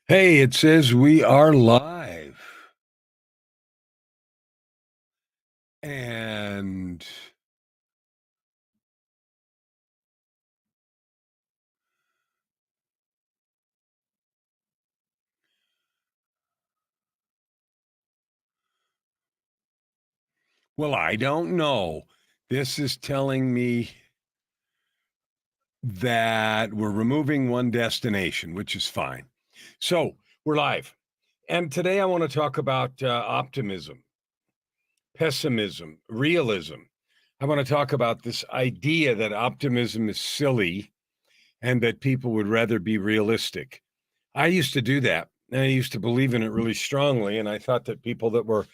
Hey, it says we are live. And well, I don't know. This is telling me that we're removing one destination, which is fine. So we're live. And today I want to talk about optimism, pessimism, realism. I want to talk about this idea that optimism is silly and that people would rather be realistic. I used to do that. I used to believe in it really strongly. And I thought that people that were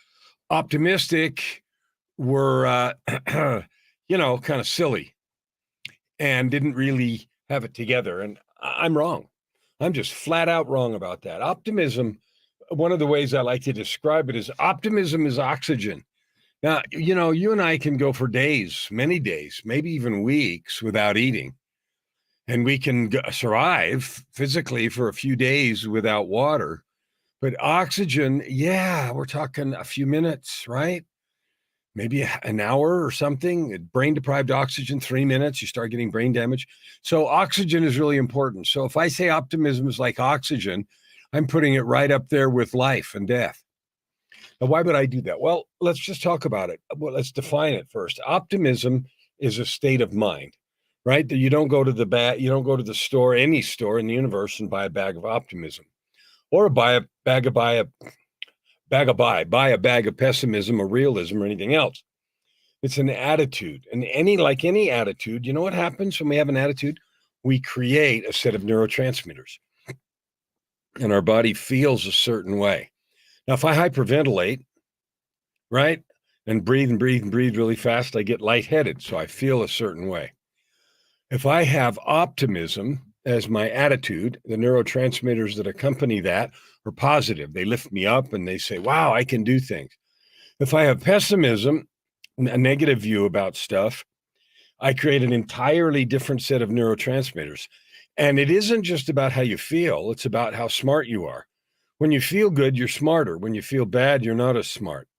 optimistic were, kind of silly and didn't really have it together. And I'm wrong. I'm just flat out wrong about that. Optimism, one of the ways I like to describe it is optimism is oxygen. Now, you and I can go for days, many days, maybe even weeks without eating. And we can survive physically for a few days without water. But oxygen, yeah, we're talking a few minutes, right? Maybe an hour or something. Brain deprived oxygen, 3 minutes, you start getting brain damage. So, oxygen is really important. So, if I say optimism is like oxygen, I'm putting it right up there with life and death. Now, why would I do that? Well, let's just talk about it. Well, let's define it first. Optimism is a state of mind, right? That you don't go to you don't go to the store, any store in the universe, and buy a bag of optimism, or buy a bag of pessimism or realism or anything else. It's an attitude. And any attitude, you know what happens when we have an attitude? We create a set of neurotransmitters and our body feels a certain way. Now, if I hyperventilate, right, and breathe really fast, I get lightheaded. So I feel a certain way. If I have optimism as my attitude, the neurotransmitters that accompany that are positive. They lift me up and they say, wow, I can do things. If I have pessimism, a negative view about stuff, I create an entirely different set of neurotransmitters. And it isn't just about how you feel, it's about how smart you are. When you feel good, you're smarter. When you feel bad, you're not as smart.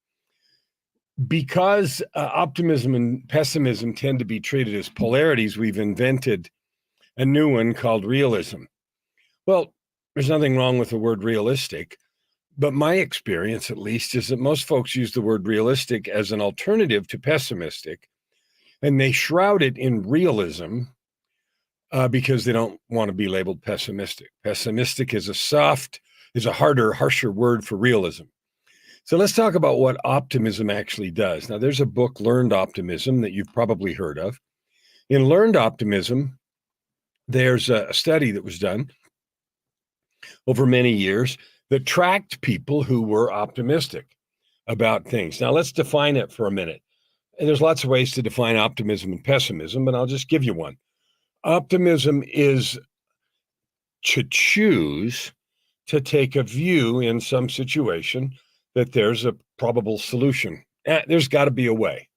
Because optimism and pessimism tend to be treated as polarities, we've invented a new one called realism. Well, there's nothing wrong with the word realistic, but my experience, at least, is that most folks use the word realistic as an alternative to pessimistic, and they shroud it in realism because they don't want to be labeled pessimistic. Pessimistic is a harder, harsher word for realism. So let's talk about what optimism actually does. Now, there's a book, Learned Optimism, that you've probably heard of. In Learned Optimism, there's a study that was done over many years that tracked people who were optimistic about things. Now, let's define it for a minute. And there's lots of ways to define optimism and pessimism, but I'll just give you one. Optimism is to choose to take a view in some situation that there's a probable solution. There's got to be a way.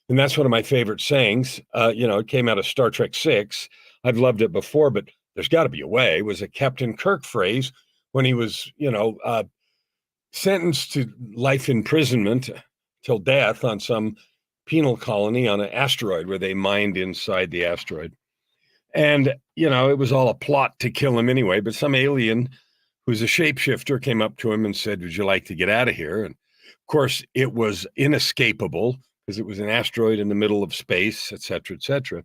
And that's one of my favorite sayings. It came out of Star Trek 6. I've loved it before, but there's got to be a way was a Captain Kirk phrase when he was, sentenced to life imprisonment till death on some penal colony on an asteroid where they mined inside the asteroid. And, it was all a plot to kill him anyway, but some alien who's a shapeshifter came up to him and said, would you like to get out of here? And of course, it was inescapable because it was an asteroid in the middle of space, et cetera, et cetera.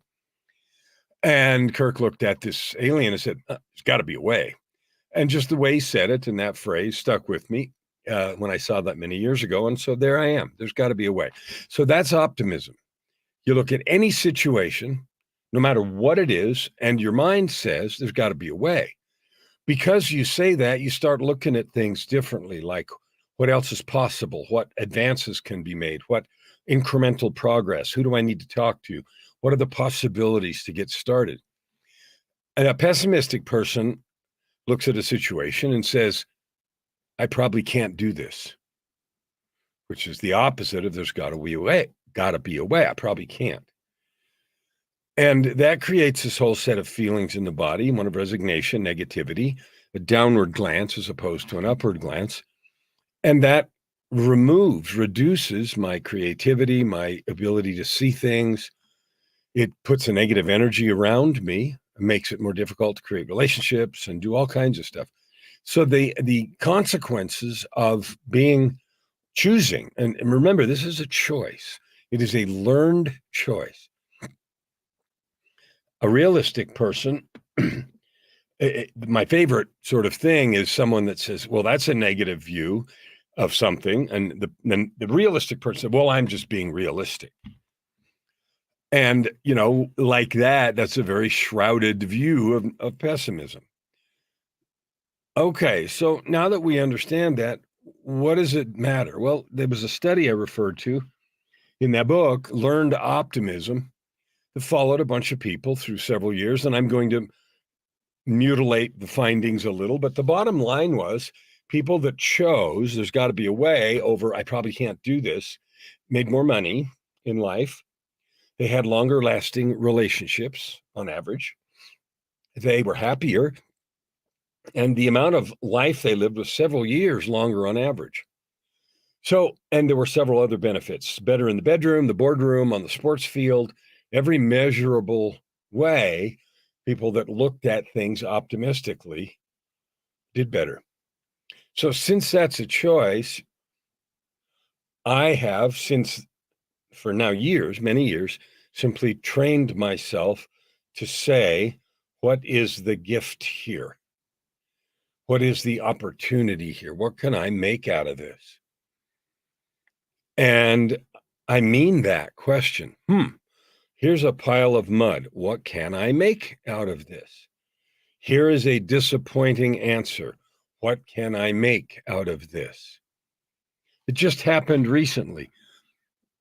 And Kirk looked at this alien and said, there's got to be a way. And just the way he said it and that phrase stuck with me when I saw that many years ago. And so there I am. There's got to be a way. So that's optimism. You look at any situation, no matter what it is, and your mind says there's got to be a way. Because you say that, you start looking at things differently, like what else is possible, what advances can be made, what incremental progress, who do I need to talk to, what are the possibilities to get started. And a pessimistic person looks at a situation and says, I probably can't do this, which is the opposite of there's got to be a way. Got to be a way. I probably can't. And that creates this whole set of feelings in the body, one of resignation, negativity, a downward glance as opposed to an upward glance. And that reduces my creativity, my ability to see things. It puts a negative energy around me, makes it more difficult to create relationships and do all kinds of stuff. So the consequences of choosing, and remember, this is a choice. It is a learned choice. A realistic person, my favorite sort of thing is someone that says, well, that's a negative view of something. And then the realistic person said, well, I'm just being realistic. And, like that's a very shrouded view of pessimism. Okay, so now that we understand that, what does it matter? Well, there was a study I referred to in that book, Learned Optimism, that followed a bunch of people through several years. And I'm going to mutilate the findings a little, but the bottom line was people that chose, there's got to be a way over, I probably can't do this, made more money in life. They had longer lasting relationships on average. They were happier. And the amount of life they lived was several years longer on average. So, and there were several other benefits, better in the bedroom, the boardroom, on the sports field, every measurable way. People that looked at things optimistically did better. So since that's a choice, I have for now many years, simply trained myself to say, what is the gift here? What is the opportunity here? What can I make out of this? And I mean that question. Here's a pile of mud. What can I make out of this? Here is a disappointing answer. What can I make out of this? It just happened recently.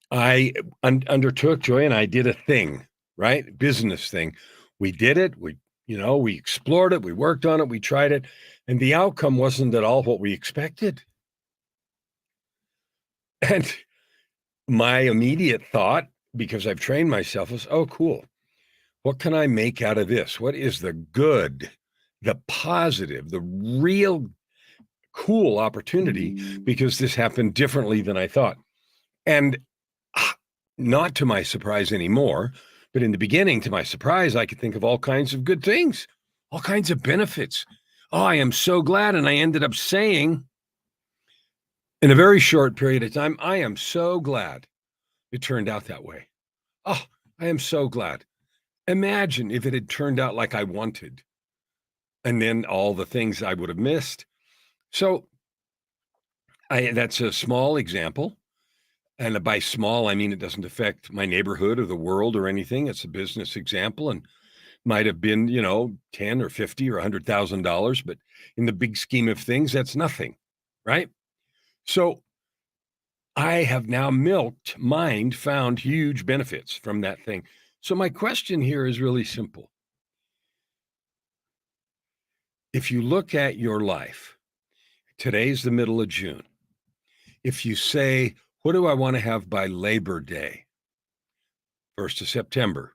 I undertook, Joy, and I did a thing, right? Business thing. We did it. We explored it. We worked on it. We tried it. And the outcome wasn't at all what we expected. And my immediate thought, because I've trained myself, was, oh, cool. What can I make out of this? What is the good, the positive, the real cool opportunity? Because this happened differently than I thought. And not to my surprise anymore, but in the beginning, to my surprise, I could think of all kinds of good things, all kinds of benefits. Oh, I am so glad. And I ended up saying in a very short period of time, I am so glad it turned out that way. Oh, I am so glad. Imagine if it had turned out like I wanted, and then all the things I would have missed. So that's a small example. And by small, I mean it doesn't affect my neighborhood or the world or anything. It's a business example and might have been, 10 or 50 or $100,000, but in the big scheme of things, that's nothing, right? So I have now found huge benefits from that thing. So my question here is really simple. If you look at your life, today's the middle of June. If you say, what do I want to have by Labor Day, 1st of September?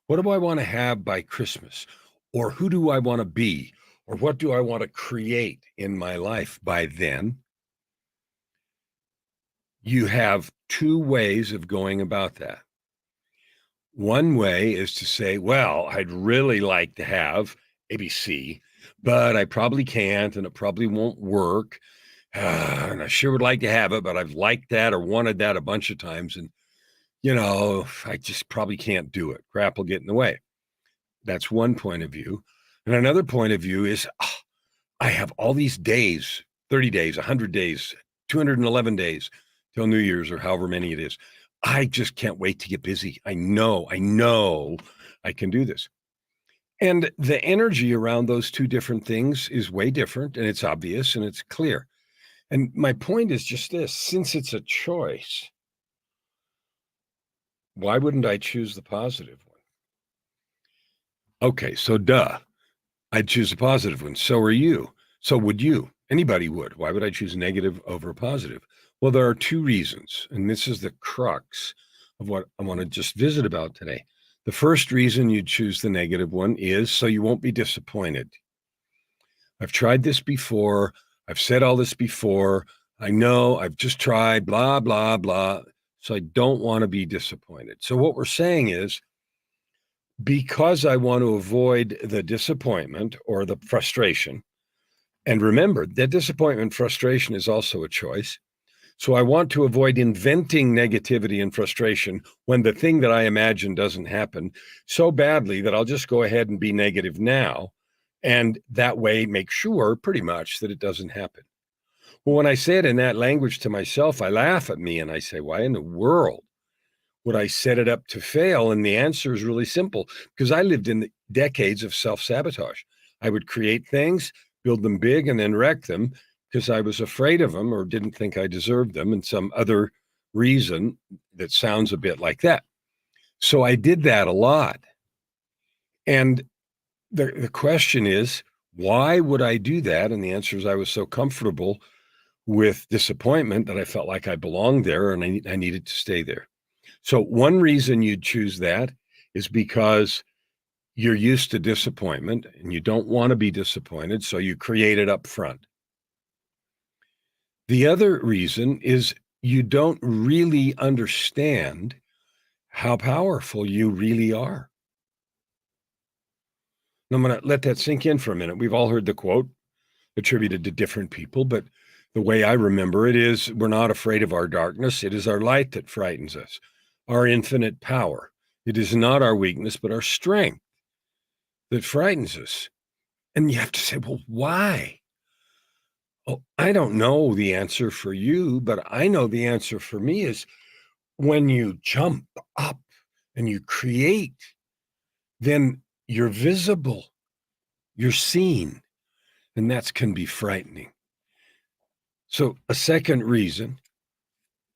What do I want to have by Christmas? Or who do I want to be? Or what do I want to create in my life by then? You have two ways of going about that. One way is to say, well, I'd really like to have ABC, but I probably can't, and it probably won't work. And I sure would like to have it, but I've liked that or wanted that a bunch of times. And, I just probably can't do it. Crap will get in the way. That's one point of view. And another point of view is, I have all these days, 30 days, 100 days, 211 days till New Year's or however many it is. I just can't wait to get busy. I know I can do this. And the energy around those two different things is way different, and it's obvious and it's clear. And my point is just this, since it's a choice, why wouldn't I choose the positive one? Okay, so I'd choose a positive one. So are you. So would you. Anybody would. Why would I choose negative over positive? Well, there are two reasons, and this is the crux of what I want to just visit about today. The first reason you'd choose the negative one is so you won't be disappointed. I've tried this before. I've said all this before. I know I've just tried, blah, blah, blah. So I don't want to be disappointed. So what we're saying is, because I want to avoid the disappointment or the frustration, and remember that disappointment, frustration is also a choice. So I want to avoid inventing negativity and frustration when the thing that I imagine doesn't happen so badly that I'll just go ahead and be negative now. And that way make sure pretty much that it doesn't happen. Well, when I say it in that language to myself, I laugh at me and I say, why in the world would I set it up to fail? And the answer is really simple, because I lived in the decades of self-sabotage. I would create things, build them big, and then wreck them because I was afraid of them or didn't think I deserved them, and some other reason that sounds a bit like that. So I did that a lot. And the question is, why would I do that? And the answer is I was so comfortable with disappointment that I felt like I belonged there and I needed to stay there. So one reason you'd choose that is because you're used to disappointment and you don't want to be disappointed, so you create it up front. The other reason is you don't really understand how powerful you really are. Now, I'm going to let that sink in for a minute. We've all heard the quote attributed to different people, but the way I remember it is, we're not afraid of our darkness. It is our light that frightens us, our infinite power. It is not our weakness, but our strength that frightens us. And you have to say, well, why? Oh, I don't know the answer for you, but I know the answer for me is when you jump up and you create, then you're visible, you're seen, and that can be frightening. So a second reason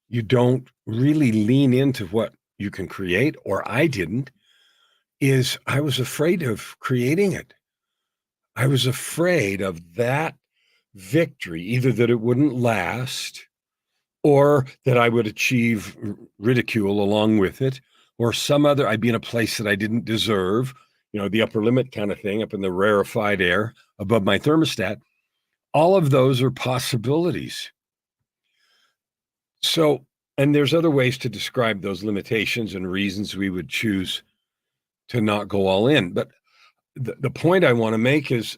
you don't really lean into what you can create, or I didn't, is I was afraid of creating it. I was afraid of that victory, either that it wouldn't last or that I would achieve ridicule along with it, or some other, I'd be in a place that I didn't deserve, the upper limit kind of thing, up in the rarefied air above my thermostat. All of those are possibilities. So, and there's other ways to describe those limitations and reasons we would choose to not go all in. But the point I want to make is,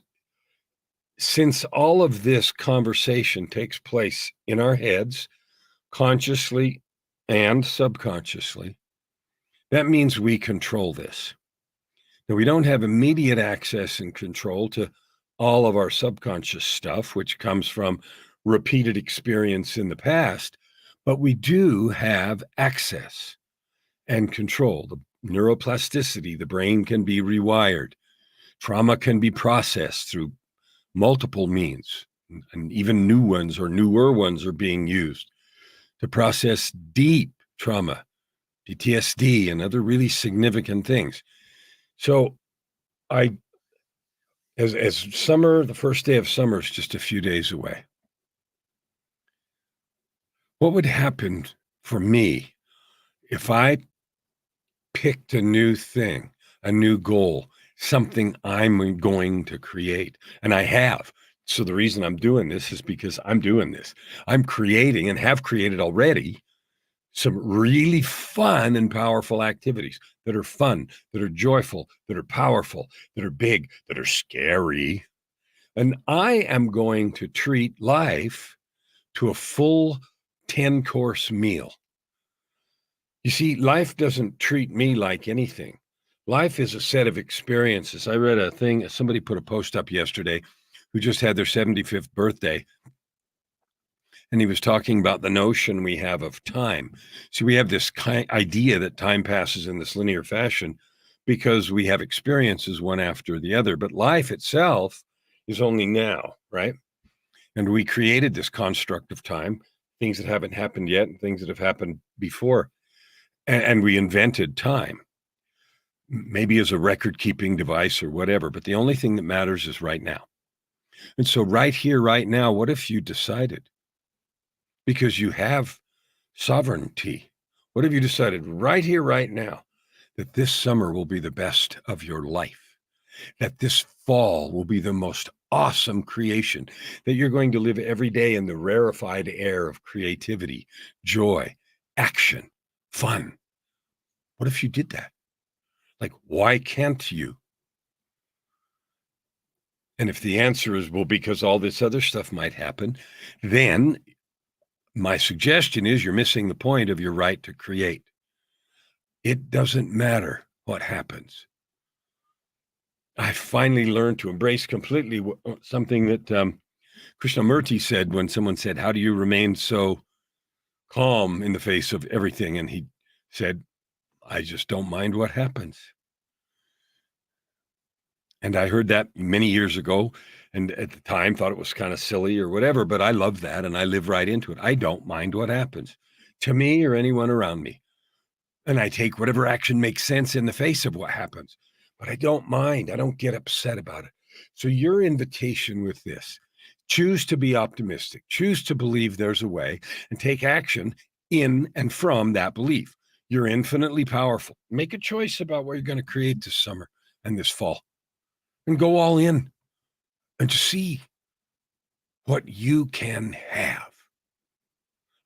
since all of this conversation takes place in our heads, consciously and subconsciously, that means we control this. Now, we don't have immediate access and control to all of our subconscious stuff, which comes from repeated experience in the past, but we do have access and control. The neuroplasticity, the brain can be rewired. Trauma can be processed through multiple means, and even new ones or newer ones are being used to process deep trauma, PTSD, and other really significant things. So as summer, the first day of summer is just a few days away. What would happen for me if I picked a new thing, a new goal, something I'm going to create? And I have. So the reason I'm doing this is because I'm doing this. I'm creating and have created already some really fun and powerful activities that are fun, that are joyful, that are powerful, that are big, that are scary. And I am going to treat life to a full 10-course meal. You see, life doesn't treat me like anything. Life is a set of experiences. I read a thing, somebody put a post up yesterday who just had their 75th birthday. And he was talking about the notion we have of time. See, we have this idea that time passes in this linear fashion because we have experiences one after the other. But life itself is only now, right? And we created this construct of time, things that haven't happened yet and things that have happened before. And we invented time, maybe as a record-keeping device or whatever. But the only thing that matters is right now. And so right here, right now, what if you decided, because you have sovereignty, what have you decided right here, right now, that this summer will be the best of your life, that this fall will be the most awesome creation, that you're going to live every day in the rarefied air of creativity, joy, action, fun. What if you did that? Like, why can't you? And if the answer is, well, because all this other stuff might happen, then my suggestion is you're missing the point of your right to create. It doesn't matter what happens. I finally learned to embrace completely something that Krishnamurti said when someone said, how do you remain so calm in the face of everything? And he said, I just don't mind what happens. And I heard that many years ago, and at the time thought it was kind of silly or whatever, but I love that and I live right into it. I don't mind what happens to me or anyone around me. And I take whatever action makes sense in the face of what happens, but I don't mind. I don't get upset about it. So your invitation with this, choose to be optimistic, choose to believe there's a way, and take action in and from that belief. You're infinitely powerful. Make a choice about what you're going to create this summer and this fall, and go all in and see what you can have.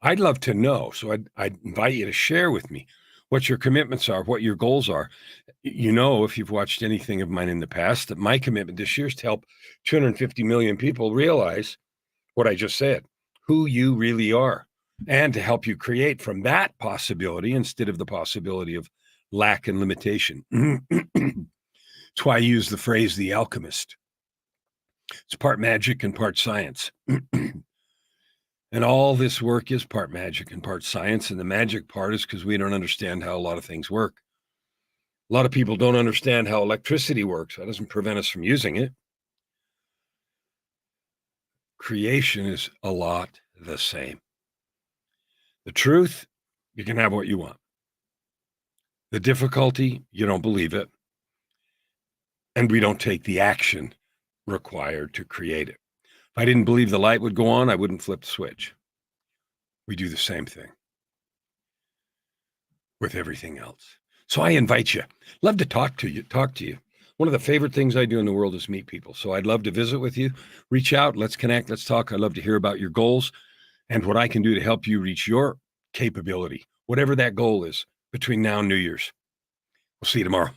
I'd love to know. So I'd invite you to share with me what your commitments are, what your goals are. You know, if you've watched anything of mine in the past, that my commitment this year is to help 250 million people realize what I just said, who you really are, and to help you create from that possibility instead of the possibility of lack and limitation. That's why I use the phrase the alchemist. It's part magic and part science. And all this work is part magic and part science. And the magic part is because we don't understand how a lot of things work. A lot of people don't understand how electricity works. That doesn't prevent us from using it. Creation is a lot the same. The truth, you can have what you want. The difficulty, you don't believe it. And we don't take the action required to create it. If I didn't believe the light would go on, I wouldn't flip the switch. We do the same thing with everything else. So I invite you. Love to talk to you. One of the favorite things I do in the world is meet people. So I'd love to visit with you. Reach out. Let's connect. Let's talk. I'd love to hear about your goals and what I can do to help you reach your capability, whatever that goal is between now and New Year's. We'll see you tomorrow.